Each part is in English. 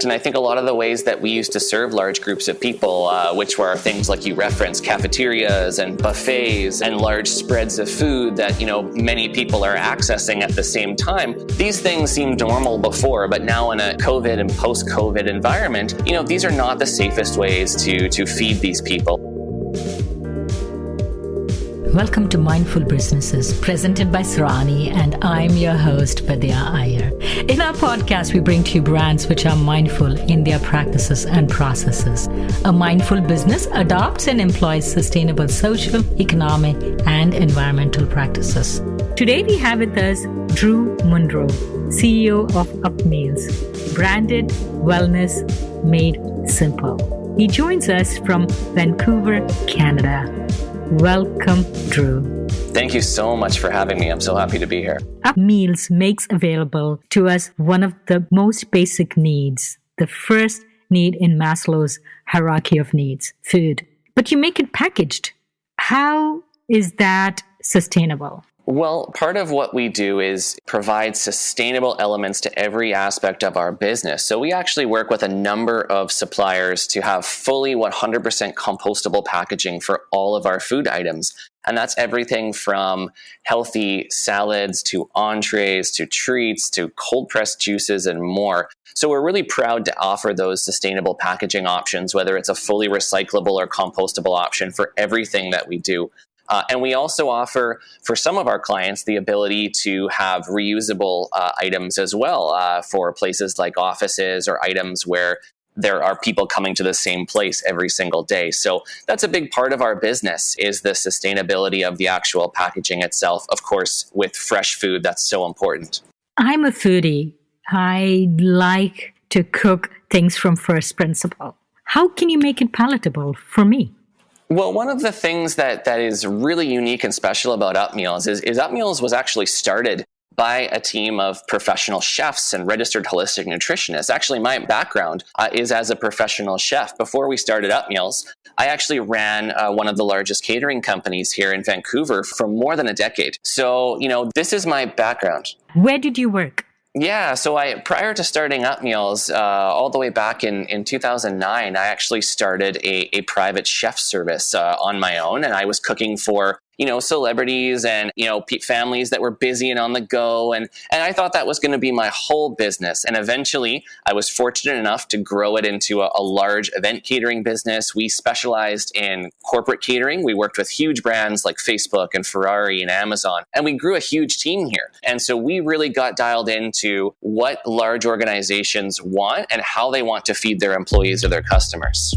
And I think a lot of the ways that we used to serve large groups of people, which were things like you referenced, cafeterias and buffets and large spreads of food that, many people are accessing at the same time. These things seemed normal before, but now in a COVID and post-COVID environment, these are not the safest ways to feed these people. Welcome to Mindful Businesses, presented by Sarani, and I'm your host, Vidya Iyer. In our podcast, we bring to you brands which are mindful in their practices and processes. A mindful business adopts and employs sustainable social, economic, and environmental practices. Today, we have with us Drew Munro, CEO of Upmeals, branded wellness made simple. He joins us from Vancouver, Canada. Welcome, Drew. Thank you so much for having me. I'm so happy to be here. Upmeals makes available to us one of the most basic needs, the first need in Maslow's hierarchy of needs, food. But you make it packaged. How is that sustainable? Well, part of what we do is provide sustainable elements to every aspect of our business. So we actually work with a number of suppliers to have fully 100% compostable packaging for all of our food items. And that's everything from healthy salads to entrees to treats to cold pressed juices and more. So we're really proud to offer those sustainable packaging options, whether it's a fully recyclable or compostable option for everything that we do. And we also offer, for some of our clients, the ability to have reusable items as well for places like offices or items where there are people coming to the same place every single day. So that's a big part of our business, is the sustainability of the actual packaging itself. Of course, with fresh food, that's so important. I'm a foodie. I like to cook things from first principle. How can you make it palatable for me? Well, one of the things that is really unique and special about Upmeals is Upmeals was actually started by a team of professional chefs and registered holistic nutritionists. Actually, my background is as a professional chef. Before we started Upmeals, I actually ran one of the largest catering companies here in Vancouver for more than a decade. So, this is my background. Where did you work? Yeah, so prior to starting Upmeals, all the way back in 2009, I actually started a private chef service on my own, and I was cooking for celebrities and, families that were busy and on the go. And I thought that was going to be my whole business. And eventually I was fortunate enough to grow it into a large event catering business. We specialized in corporate catering. We worked with huge brands like Facebook and Ferrari and Amazon, and we grew a huge team here. And so we really got dialed into what large organizations want and how they want to feed their employees or their customers.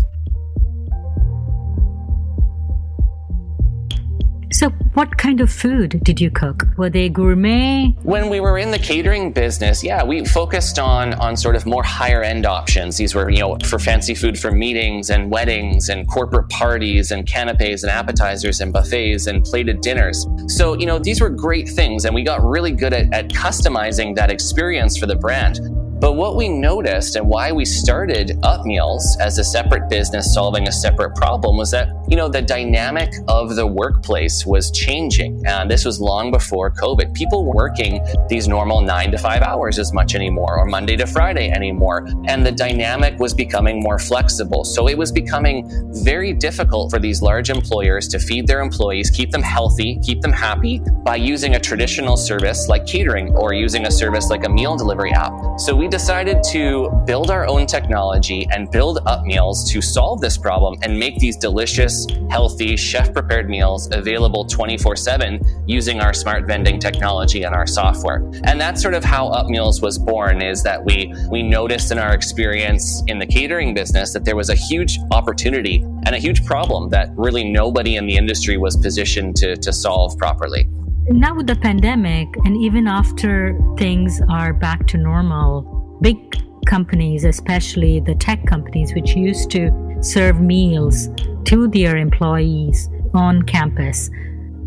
So what kind of food did you cook? Were they gourmet? When we were in the catering business, we focused on sort of more higher end options. These were, for fancy food for meetings and weddings and corporate parties and canapes and appetizers and buffets and plated dinners. So, these were great things, and we got really good at customizing that experience for the brand. But what we noticed and why we started Upmeals as a separate business solving a separate problem was that, the dynamic of the workplace was changing. And this was long before COVID. People were working these normal 9 to 5 hours as much anymore, or Monday to Friday anymore. And the dynamic was becoming more flexible. So it was becoming very difficult for these large employers to feed their employees, keep them healthy, keep them happy by using a traditional service like catering or using a service like a meal delivery app. So we decided to build our own technology and build Upmeals to solve this problem and make these delicious, healthy, chef-prepared meals available 24/7 using our smart vending technology and our software. And that's sort of how Upmeals was born, is that we noticed in our experience in the catering business that there was a huge opportunity and a huge problem that really nobody in the industry was positioned to solve properly. Now with the pandemic, and even after things are back to normal, big companies, especially the tech companies, which used to serve meals to their employees on campus,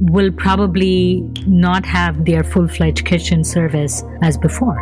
will probably not have their full-fledged kitchen service as before.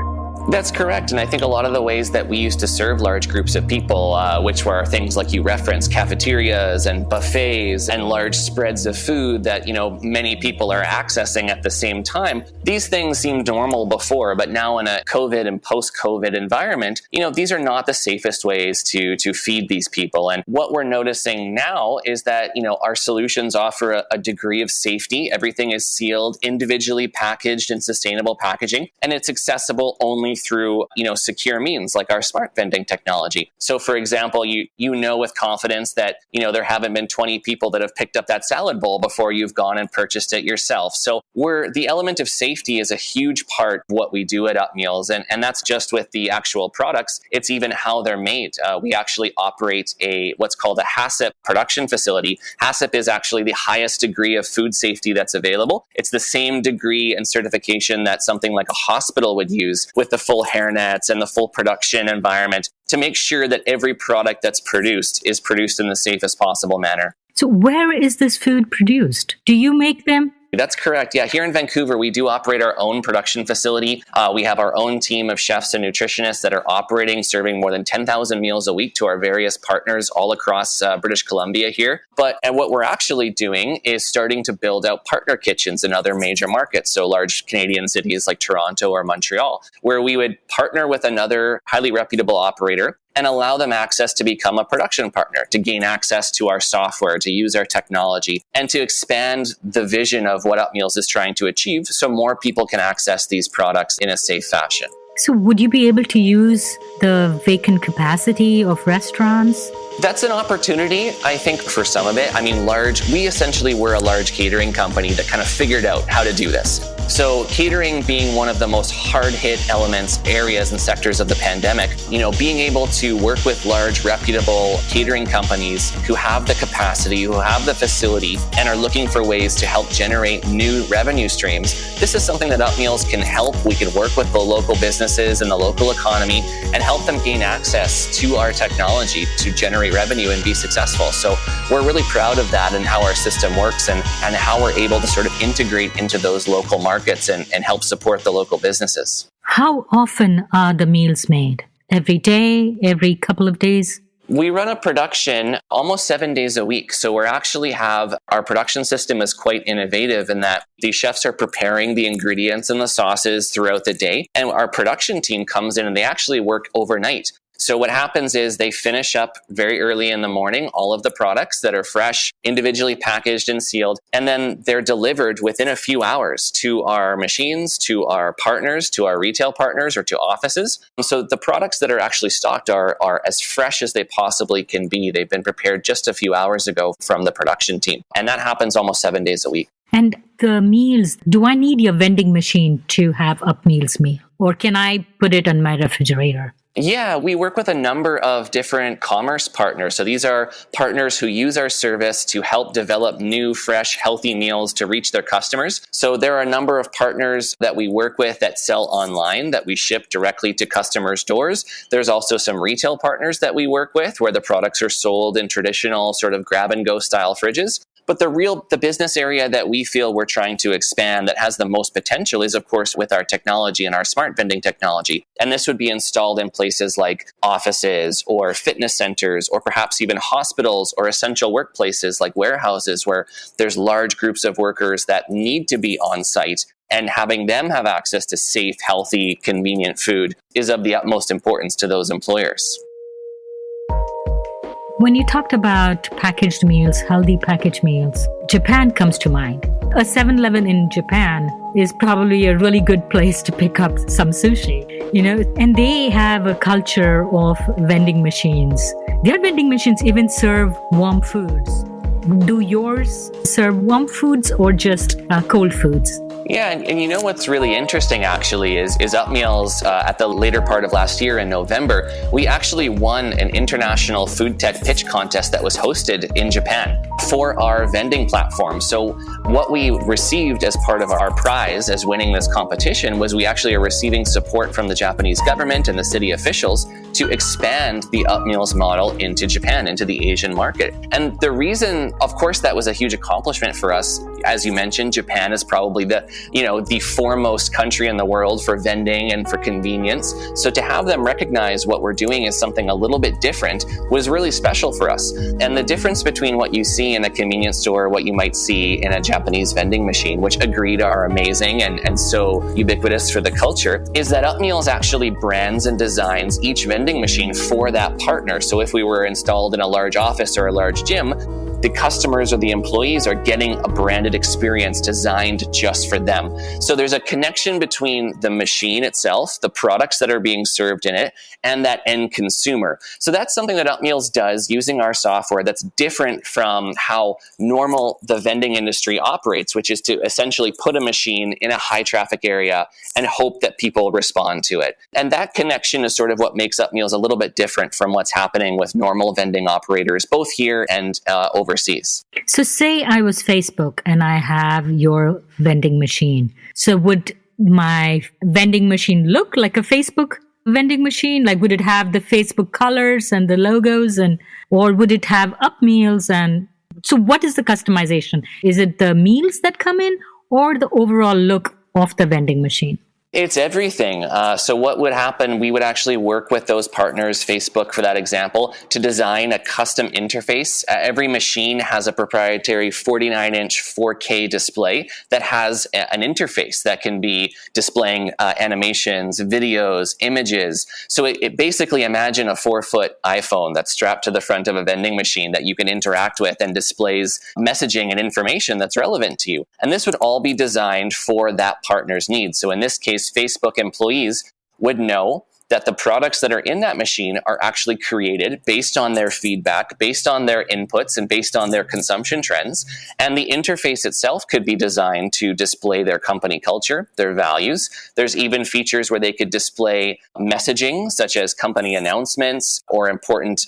That's correct. And I think a lot of the ways that we used to serve large groups of people, which were things like you referenced, cafeterias and buffets and large spreads of food that, many people are accessing at the same time. These things seemed normal before, but now in a COVID and post-COVID environment, these are not the safest ways to feed these people. And what we're noticing now is that, our solutions offer a degree of safety. Everything is sealed, individually packaged in sustainable packaging, and it's accessible only through, secure means like our smart vending technology. So for example, you know with confidence that, there haven't been 20 people that have picked up that salad bowl before you've gone and purchased it yourself. So the element of safety is a huge part of what we do at Upmeals. And that's just with the actual products. It's even how they're made. We actually operate what's called a HACCP production facility. HACCP is actually the highest degree of food safety that's available. It's the same degree and certification that something like a hospital would use, with the full hairnets and the full production environment, to make sure that every product that's produced is produced in the safest possible manner. So where is this food produced? Do you make them? That's correct. Yeah, here in Vancouver, we do operate our own production facility. We have our own team of chefs and nutritionists that are operating, serving more than 10,000 meals a week to our various partners all across British Columbia here. And what we're actually doing is starting to build out partner kitchens in other major markets, so large Canadian cities like Toronto or Montreal, where we would partner with another highly reputable operator and allow them access to become a production partner, to gain access to our software, to use our technology, and to expand the vision of what Upmeals is trying to achieve so more people can access these products in a safe fashion. So would you be able to use the vacant capacity of restaurants? That's an opportunity, I think, for some of it. We essentially were a large catering company that kind of figured out how to do this. So catering being one of the most hard-hit areas and sectors of the pandemic, being able to work with large, reputable catering companies who have the capacity, who have the facility, and are looking for ways to help generate new revenue streams. This is something that Upmeals can help. We can work with the local businesses and the local economy and help them gain access to our technology to generate revenue and be successful. So we're really proud of that and how our system works and how we're able to sort of integrate into those local markets and help support the local businesses. How often are the meals made? Every day? Every couple of days? We run a production almost 7 days a week. So our production system is quite innovative in that the chefs are preparing the ingredients and the sauces throughout the day. And our production team comes in and they actually work overnight. So what happens is they finish up very early in the morning, all of the products that are fresh, individually packaged and sealed, and then they're delivered within a few hours to our machines, to our partners, to our retail partners, or to offices. So the products that are actually stocked are as fresh as they possibly can be. They've been prepared just a few hours ago from the production team. And that happens almost 7 days a week. And the meals, do I need your vending machine to have Upmeals meal? Or can I put it on my refrigerator? Yeah, we work with a number of different commerce partners. So these are partners who use our service to help develop new, fresh, healthy meals to reach their customers. So there are a number of partners that we work with that sell online, that we ship directly to customers' doors. There's also some retail partners that we work with where the products are sold in traditional sort of grab-and-go style fridges. But the business area that we feel we're trying to expand that has the most potential is, of course, with our technology and our smart vending technology. And this would be installed in places like offices or fitness centers or perhaps even hospitals or essential workplaces like warehouses where there's large groups of workers that need to be on site. And having them have access to safe, healthy, convenient food is of the utmost importance to those employers. When you talked about packaged meals, healthy packaged meals, Japan comes to mind. A 7-Eleven in Japan is probably a really good place to pick up some sushi, and they have a culture of vending machines. Their vending machines even serve warm foods. Do yours serve warm foods or just cold foods? Yeah, and what's really interesting actually is Upmeals at the later part of last year in November, we actually won an international food tech pitch contest that was hosted in Japan for our vending platform. So what we received as part of our prize as winning this competition was we actually are receiving support from the Japanese government and the city officials to expand the Upmeals model into Japan, into the Asian market. And the reason, of course, that was a huge accomplishment for us. As you mentioned, Japan is probably the foremost country in the world for vending and for convenience. So to have them recognize what we're doing as something a little bit different was really special for us. And the difference between what you see in a convenience store, what you might see in a Japanese vending machine, which agreed are amazing and so ubiquitous for the culture, is that Upmeals actually brands and designs each vending machine for that partner. So if we were installed in a large office or a large gym, the customers or the employees are getting a branded experience designed just for them. So there's a connection between the machine itself, the products that are being served in it, and that end consumer. So that's something that Upmeals does using our software that's different from how normal the vending industry operates, which is to essentially put a machine in a high traffic area and hope that people respond to it. And that connection is sort of what makes Upmeals a little bit different from what's happening with normal vending operators, both here and overseas. So say I was Facebook and I have your vending machine. So would my vending machine look like a Facebook vending machine? Like, would it have the Facebook colors and the logos, or would it have Upmeals? And so what is the customization? Is it the meals that come in or the overall look of the vending machine? It's everything. So what would happen, we would actually work with those partners, Facebook for that example, to design a custom interface. Every machine has a proprietary 49-inch 4K display that has an interface that can be displaying animations, videos, images. So it basically, imagine a 4-foot iPhone that's strapped to the front of a vending machine that you can interact with and displays messaging and information that's relevant to you. And this would all be designed for that partner's needs. So in this case, Facebook employees would know that the products that are in that machine are actually created based on their feedback, based on their inputs, and based on their consumption trends. And the interface itself could be designed to display their company culture, their values. There's even features where they could display messaging, such as company announcements or important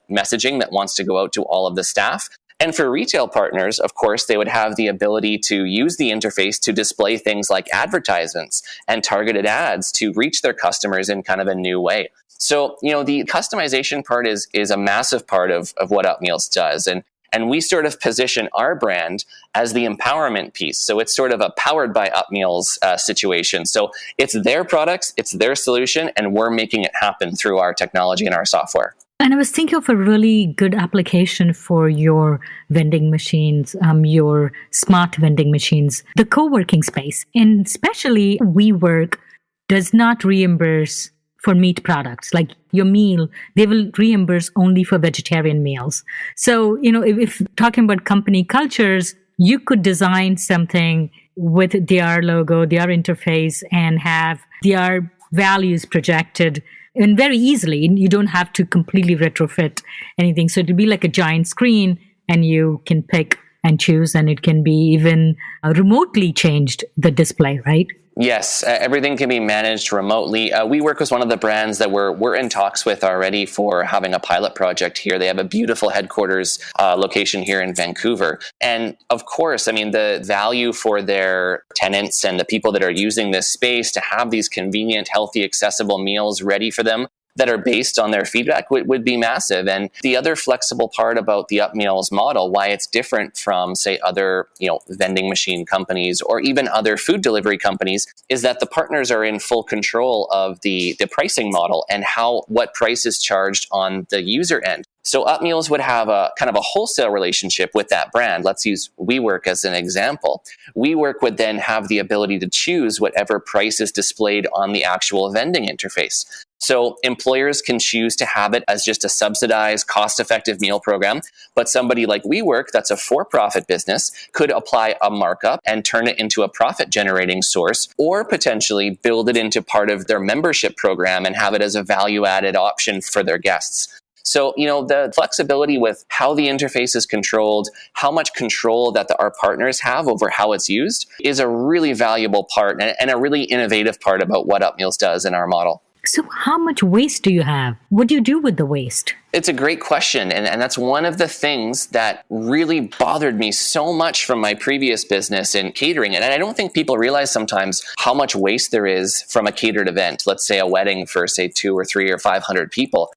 messaging that wants to go out to all of the staff. And for retail partners, of course, they would have the ability to use the interface to display things like advertisements and targeted ads to reach their customers in kind of a new way. So, the customization part is a massive part of what Upmeals does. And we sort of position our brand as the empowerment piece. So it's sort of a powered by Upmeals situation. So it's their products, it's their solution, and we're making it happen through our technology and our software. And I was thinking of a really good application for your vending machines, your smart vending machines, the co-working space. And especially WeWork does not reimburse for meat products. Like your meal, they will reimburse only for vegetarian meals. So, if talking about company cultures, you could design something with their logo, their interface, and have their values projected. And very easily, you don't have to completely retrofit anything. So it'll be like a giant screen and you can pick and choose, and it can be even remotely changed, the display, right? Yes, everything can be managed remotely. WeWork was one of the brands that we're in talks with already for having a pilot project here. They have a beautiful headquarters location here in Vancouver. And of course, the value for their tenants and the people that are using this space to have these convenient, healthy, accessible meals ready for them that are based on their feedback would be massive. And the other flexible part about the Upmeals model, why it's different from, say, other vending machine companies or even other food delivery companies, is that the partners are in full control of the pricing model and what price is charged on the user end. So Upmeals would have a kind of a wholesale relationship with that brand. Let's use WeWork as an example. WeWork would then have the ability to choose whatever price is displayed on the actual vending interface. So employers can choose to have it as just a subsidized, cost-effective meal program, but somebody like WeWork, that's a for-profit business, could apply a markup and turn it into a profit-generating source, or potentially build it into part of their membership program and have it as a value-added option for their guests. So, the flexibility with how the interface is controlled, how much control that our partners have over how it's used is a really valuable part and a really innovative part about what Upmeals does in our model. So how much waste do you have? What do you do with the waste? It's a great question. And that's one of the things that really bothered me so much from my previous business in catering. And I don't think people realize sometimes how much waste there is from a catered event. Let's say a wedding for, say, 2 or 3 or 500 people.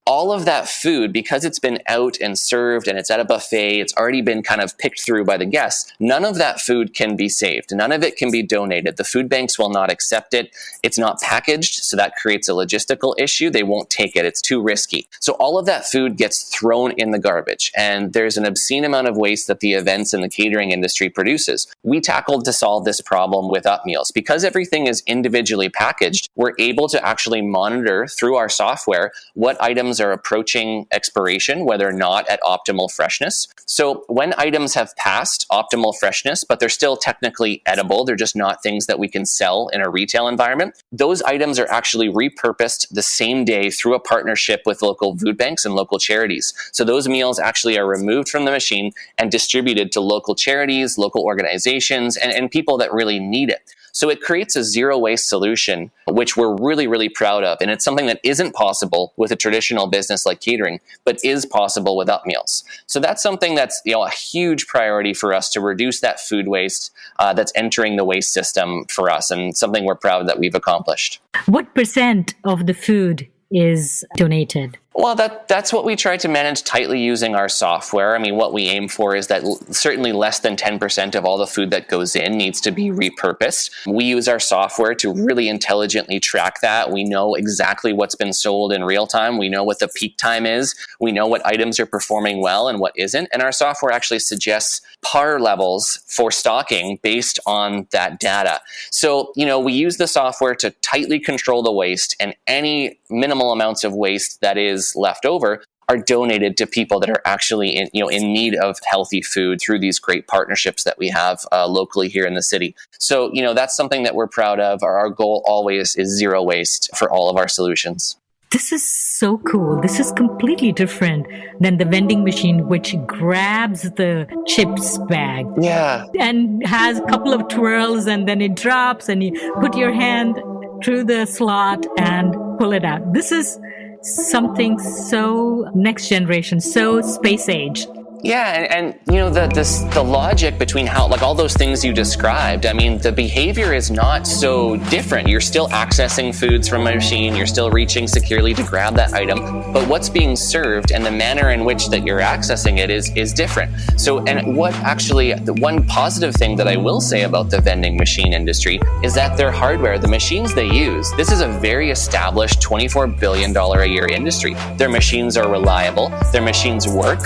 All of that food, because it's been out and served and it's at a buffet, it's already been kind of picked through by the guests. None of that food can be saved. None of it can be donated. The food banks will not accept it. It's not packaged, so that creates a logistical issue. They won't take it. It's too risky. So all of that food gets thrown in the garbage, and there's an obscene amount of waste that the events and the catering industry produces. We tackled to solve this problem with Upmeals. Because everything is individually packaged, we're able to actually monitor through our software what items are approaching expiration, whether or not at optimal freshness. So when items have passed optimal freshness, but they're still technically edible, they're just not things that we can sell in a retail environment, those items are actually repurposed the same day through a partnership with local food banks and local charities. So those meals actually are removed from the machine and distributed to local charities, local organizations, and people that really need it. So it creates a zero waste solution, which we're really, really proud of. And it's something that isn't possible with a traditional business like catering, but is possible with Upmeals. So that's something that's a huge priority for us to reduce that food waste that's entering the waste system for us, and something we're proud that we've accomplished. What percent of the food is donated? Well, that's what we try to manage tightly using our software. I mean, what we aim for is that certainly less than 10% of all the food that goes in needs to be repurposed. We use our software to really intelligently track that. We know exactly what's been sold in real time. We know what the peak time is. We know what items are performing well and what isn't. And our software actually suggests par levels for stocking based on that data. So, we use the software to tightly control the waste, and any minimal amounts of waste that is left over are donated to people that are actually in need of healthy food through these great partnerships that we have locally here in the city. So, that's something that we're proud of. Our goal always is zero waste for all of our solutions. This is so cool. This is completely different than the vending machine, which grabs the chips bag. Yeah. And has a couple of twirls, and then it drops, and you put your hand through the slot and pull it out. This is something so next generation, so space age. Yeah, and the logic between how, like, all those things you described, I mean, the behavior is not so different. You're still accessing foods from a machine, you're still reaching securely to grab that item, but what's being served and the manner in which that you're accessing it is different. So, and what actually, the one positive thing that I will say about the vending machine industry is that their hardware, the machines they use, this is a very established $24 billion a year industry. Their machines are reliable, their machines work,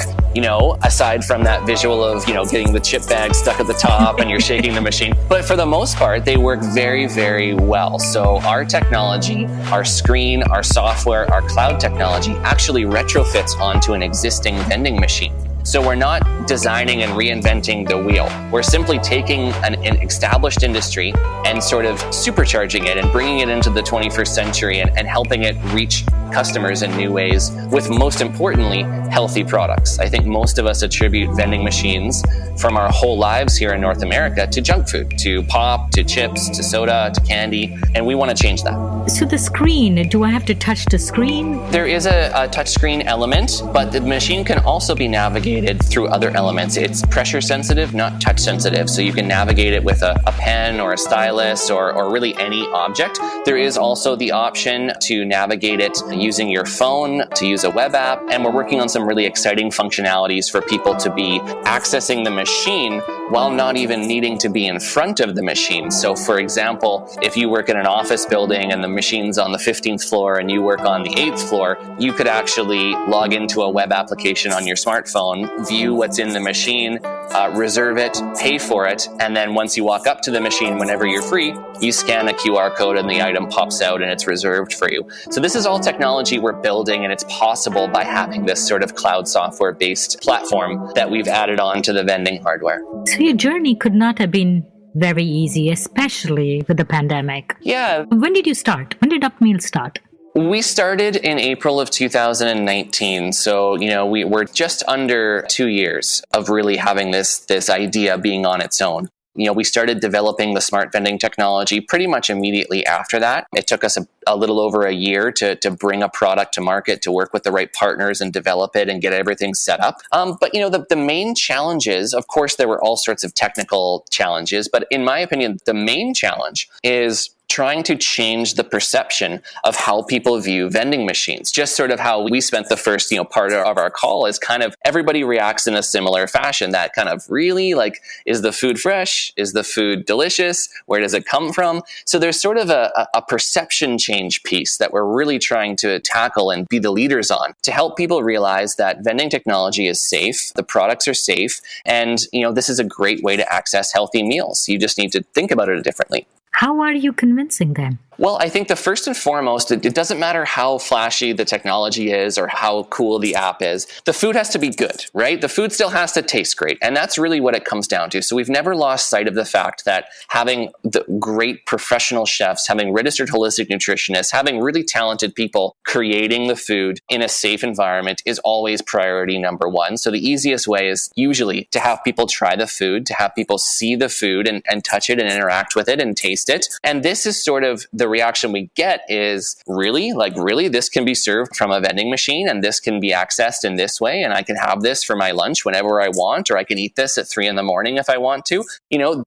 aside from that visual of, getting the chip bag stuck at the top and you're shaking the machine. But for the most part, they work very, very well. So our technology, our screen, our software, our cloud technology actually retrofits onto an existing vending machine. So we're not designing and reinventing the wheel. We're simply taking an established industry and sort of supercharging it and bringing it into the 21st century and helping it reach customers in new ways with, most importantly, healthy products. I think most of us attribute vending machines from our whole lives here in North America to junk food, to pop, to chips, to soda, to candy, and we want to change that. So the screen, do I have to touch the screen? There is a touch screen element, but the machine can also be navigated through other elements. It's pressure sensitive, not touch sensitive, so you can navigate it with a pen or a stylus or really any object. There is also the option to navigate it using your phone, to use a web app, and we're working on some really exciting functionalities for people to be accessing the machine while not even needing to be in front of the machine. So for example, if you work in an office building and the machine's on the 15th floor and you work on the 8th floor, you could actually log into a web application on your smartphone, view what's in the machine, reserve it, pay for it, and then once you walk up to the machine whenever you're free, you scan a QR code and the item pops out and it's reserved for you. So this is all technology we're building, and it's possible by having this sort of cloud software-based platform that we've added on to the vending hardware. So your journey could not have been very easy, especially with the pandemic. Yeah. When did you start? When did Upmeals start? We started in April of 2019. So, we were just under 2 years of really having this idea being on its own. We started developing the smart vending technology pretty much immediately after that. It took us a little over a year to bring a product to market, to work with the right partners and develop it and get everything set up. But the main challenges, of course, there were all sorts of technical challenges, but in my opinion, the main challenge is trying to change the perception of how people view vending machines. Just sort of how we spent the first, part of our call is kind of everybody reacts in a similar fashion. That kind of really is the food fresh? Is the food delicious? Where does it come from? So there's sort of a perception change piece that we're really trying to tackle and be the leaders on to help people realize that vending technology is safe, the products are safe, and this is a great way to access healthy meals. You just need to think about it differently. How are you convincing them? Well, I think the first and foremost, it doesn't matter how flashy the technology is or how cool the app is. The food has to be good, right? The food still has to taste great. And that's really what it comes down to. So we've never lost sight of the fact that having the great professional chefs, having registered holistic nutritionists, having really talented people creating the food in a safe environment is always priority number one. So the easiest way is usually to have people try the food, to have people see the food and touch it and interact with it and taste it. And this is sort of the reaction we get is really, this can be served from a vending machine and this can be accessed in this way. And I can have this for my lunch whenever I want, or I can eat this at 3 a.m. if I want to.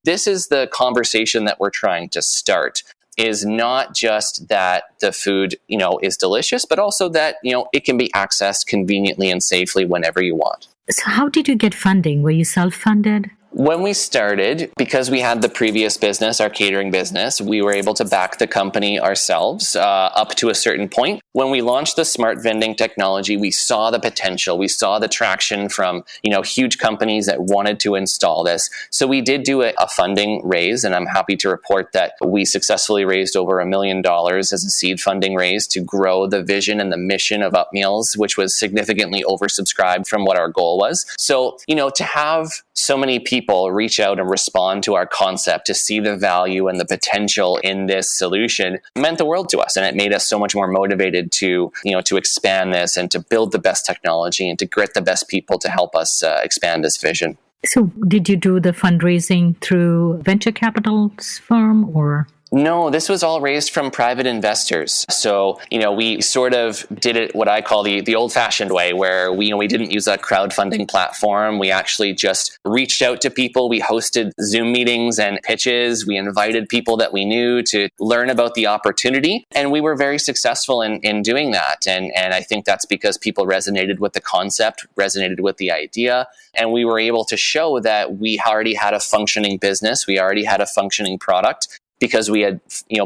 This is the conversation that we're trying to start. Is not just that the food, is delicious, but also that, it can be accessed conveniently and safely whenever you want. So how did you get funding? Were you self-funded? When we started, because we had the previous business, our catering business, we were able to back the company ourselves up to a certain point. When we launched the smart vending technology, we saw the potential. We saw the traction from, huge companies that wanted to install this. So we did do a funding raise, and I'm happy to report that we successfully raised over $1 million as a seed funding raise to grow the vision and the mission of Upmeals, which was significantly oversubscribed from what our goal was. So, to have so many people reach out and respond to our concept, to see the value and the potential in this solution meant the world to us. And it made us so much more motivated to expand this and to build the best technology and to get the best people to help us expand this vision. So did you do the fundraising through venture capital firm or? No, this was all raised from private investors. So, we sort of did it what I call the old-fashioned way, where we didn't use a crowdfunding platform. We actually just reached out to people. We hosted Zoom meetings and pitches. We invited people that we knew to learn about the opportunity. And we were very successful in doing that. And I think that's because people resonated with the concept, resonated with the idea. And we were able to show that we already had a functioning business. We already had a functioning product, because we had,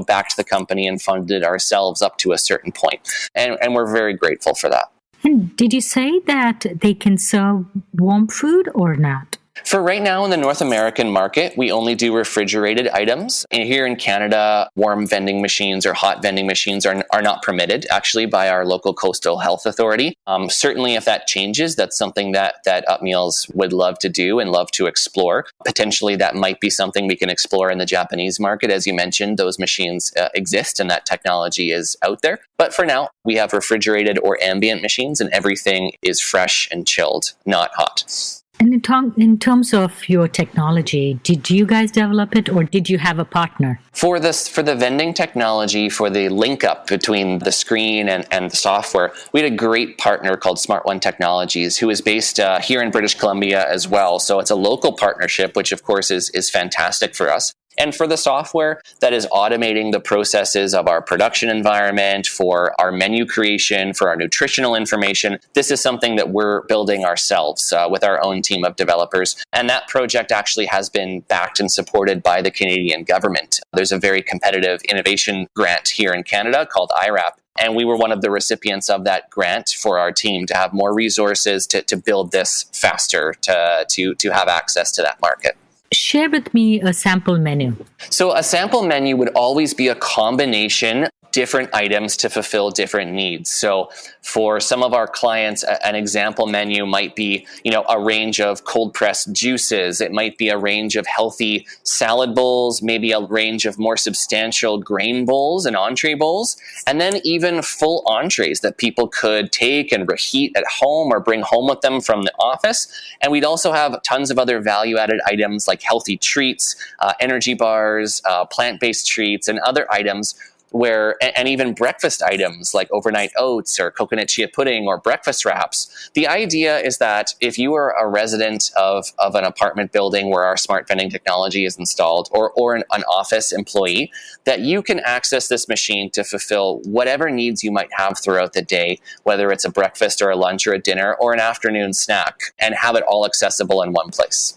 backed the company and funded ourselves up to a certain point. And we're very grateful for that. And did you say that they can serve warm food or not? For right now in the North American market, we only do refrigerated items. And here in Canada, warm vending machines or hot vending machines are not permitted, actually, by our local coastal health authority. Certainly, if that changes, that's something that Upmeals would love to do and love to explore. Potentially, that might be something we can explore in the Japanese market. As you mentioned, those machines exist and that technology is out there. But for now, we have refrigerated or ambient machines and everything is fresh and chilled, not hot. And in terms of your technology, did you guys develop it or did you have a partner? For the vending technology, for the link up between the screen and the software, we had a great partner called Smart One Technologies, who is based here in British Columbia as well. So it's a local partnership, which of course is fantastic for us. And for the software that is automating the processes of our production environment, for our menu creation, for our nutritional information, this is something that we're building ourselves with our own team of developers. And that project actually has been backed and supported by the Canadian government. There's a very competitive innovation grant here in Canada called IRAP. And we were one of the recipients of that grant for our team to have more resources to build this faster, to have access to that market. Share with me a sample menu. So a sample menu would always be a combination different items to fulfill different needs. So for some of our clients, an example menu might be, a range of cold pressed juices. It might be a range of healthy salad bowls, maybe a range of more substantial grain bowls and entree bowls, and then even full entrees that people could take and reheat at home or bring home with them from the office. And we'd also have tons of other value-added items like like healthy treats, energy bars, plant-based treats, and other items and even breakfast items like overnight oats or coconut chia pudding or breakfast wraps. The idea is that if you are a resident of an apartment building where our smart vending technology is installed, or an office employee, that you can access this machine to fulfill whatever needs you might have throughout the day, whether it's a breakfast or a lunch or a dinner or an afternoon snack, and have it all accessible in one place.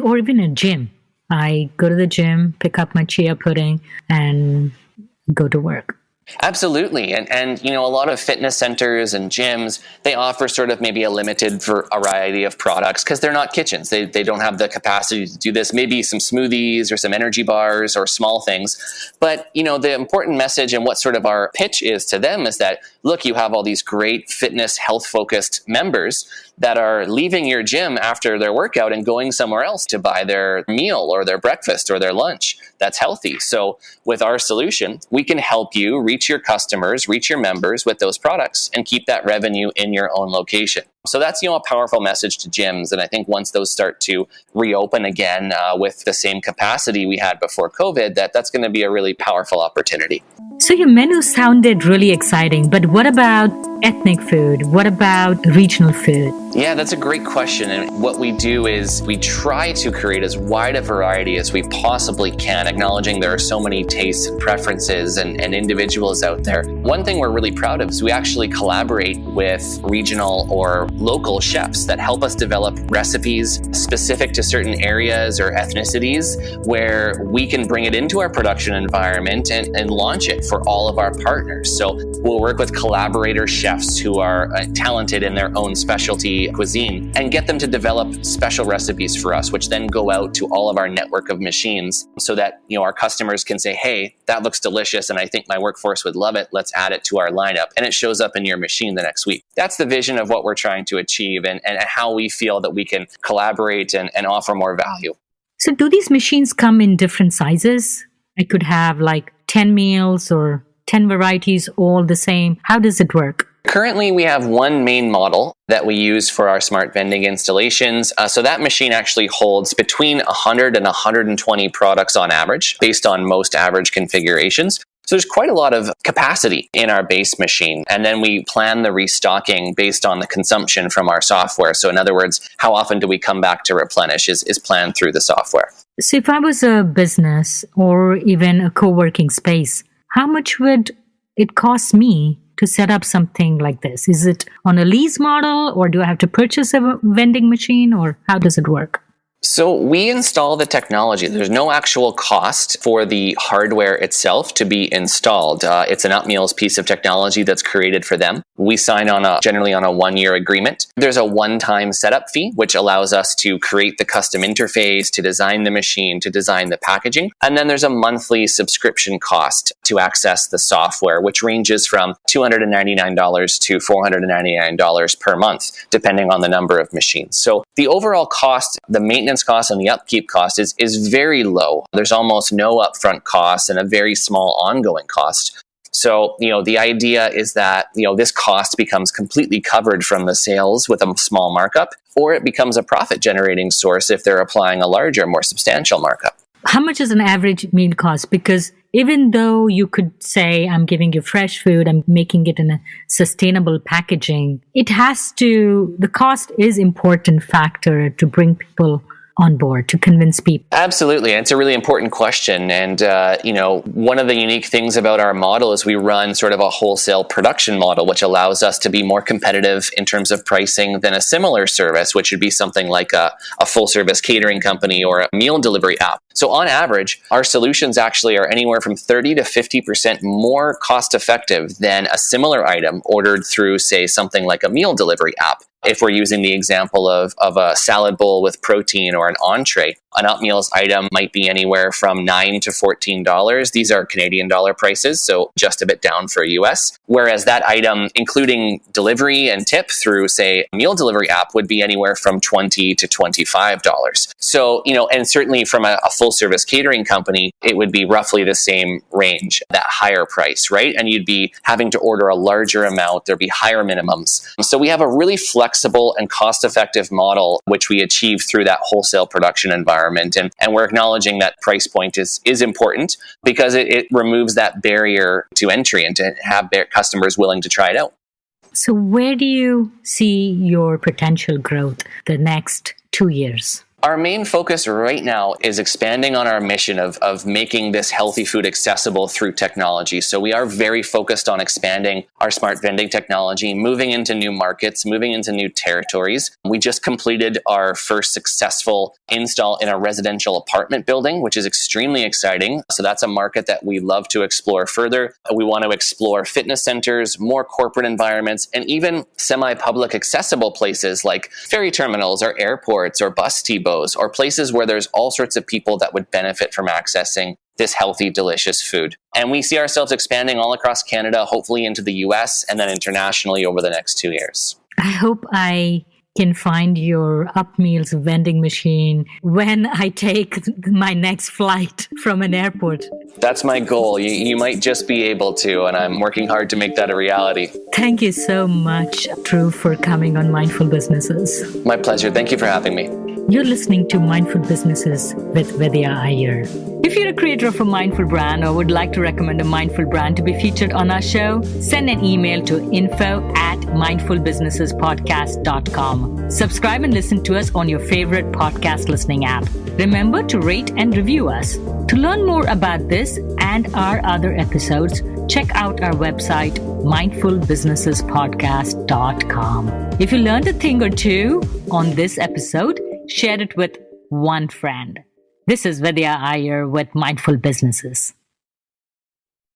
Or even a gym. I go to the gym, pick up my chia pudding, and go to work. Absolutely. And a lot of fitness centers and gyms, they offer sort of maybe a limited variety of products because they're not kitchens. They don't have the capacity to do this. Maybe some smoothies or some energy bars or small things. But, the important message and what sort of our pitch is to them is that, look, you have all these great fitness, health-focused members that are leaving your gym after their workout and going somewhere else to buy their meal or their breakfast or their lunch that's healthy. So with our solution, we can help you reach your customers, reach your members with those products and keep that revenue in your own location. So that's, a powerful message to gyms. And I think once those start to reopen again with the same capacity we had before COVID, that's going to be a really powerful opportunity. So your menu sounded really exciting, but what about ethnic food? What about regional food? Yeah, that's a great question. And what we do is we try to create as wide a variety as we possibly can, acknowledging there are so many tastes and preferences and individuals out there. One thing we're really proud of is we actually collaborate with regional or local chefs that help us develop recipes specific to certain areas or ethnicities where we can bring it into our production environment and launch it for all of our partners. So we'll work with collaborator chefs who are talented in their own specialty cuisine and get them to develop special recipes for us, which then go out to all of our network of machines so that our customers can say, hey, that looks delicious and I think my workforce would love it. Let's add it to our lineup. And it shows up in your machine the next week. That's the vision of what we're trying to achieve and how we feel that we can collaborate and offer more value. So do these machines come in different sizes? I could have like 10 meals or 10 varieties, all the same. How does it work? Currently, we have one main model that we use for our smart vending installations. So that machine actually holds between 100 and 120 products on average, based on most average configurations. So there's quite a lot of capacity in our base machine. And then we plan the restocking based on the consumption from our software. So in other words, how often do we come back to replenish is planned through the software. So if I was a business or even a co-working space, how much would it cost me to set up something like this? Is it on a lease model, or do I have to purchase a vending machine, or how does it work? So we install the technology. There's no actual cost for the hardware itself to be installed. It's an Upmeals piece of technology that's created for them. We sign generally on a 1-year agreement. There's a one-time setup fee, which allows us to create the custom interface, to design the machine, to design the packaging. And then there's a monthly subscription cost to access the software, which ranges from $299 to $499 per month, depending on the number of machines. So the overall cost, the maintenance cost and the upkeep cost is very low. There's almost no upfront cost and a very small ongoing cost. So, the idea is that, this cost becomes completely covered from the sales with a small markup, or it becomes a profit generating source if they're applying a larger, more substantial markup. How much is an average meal cost? Because even though you could say, I'm giving you fresh food, I'm making it in a sustainable packaging, the cost is important factor to bring people on board, to convince people? Absolutely. It's a really important question. And, one of the unique things about our model is we run sort of a wholesale production model, which allows us to be more competitive in terms of pricing than a similar service, which would be something like a full service catering company or a meal delivery app. So on average, our solutions actually are anywhere from 30 to 50% more cost effective than a similar item ordered through, say, something like a meal delivery app. If we're using the example of a salad bowl with protein or an entree, an Upmeals item might be anywhere from $9 to $14. These are Canadian dollar prices, so just a bit down for US. Whereas that item, including delivery and tip through, say, a meal delivery app, would be anywhere from $20 to $25. So, and certainly from a full service catering company, it would be roughly the same range, that higher price, right? And you'd be having to order a larger amount, there'd be higher minimums. So we have a really flexible flexible and cost-effective model, which we achieve through that wholesale production environment. And we're acknowledging that price point is important because it removes that barrier to entry and to have customers willing to try it out. So where do you see your potential growth the next 2 years? Our main focus right now is expanding on our mission of making this healthy food accessible through technology. So we are very focused on expanding our smart vending technology, moving into new markets, moving into new territories. We just completed our first successful install in a residential apartment building, which is extremely exciting. So that's a market that we love to explore further. We want to explore fitness centers, more corporate environments, and even semi-public accessible places like ferry terminals or airports or bus depots, or places where there's all sorts of people that would benefit from accessing this healthy, delicious food. And we see ourselves expanding all across Canada, hopefully into the US and then internationally over the next 2 years. I hope I can find your Upmeals vending machine when I take my next flight from an airport. That's my goal. You might just be able to, and I'm working hard to make that a reality. Thank you so much, Drew, for coming on Mindful Businesses. My pleasure. Thank you for having me. You're listening to Mindful Businesses with Vidya Iyer. If you're a creator of a mindful brand or would like to recommend a mindful brand to be featured on our show, send an email to info@mindfulbusinessespodcast.com. Subscribe and listen to us on your favorite podcast listening app. Remember to rate and review us. To learn more about this and our other episodes, check out our website, mindfulbusinessespodcast.com. If you learned a thing or two on this episode, share it with one friend. This is Vidya Iyer with Mindful Businesses.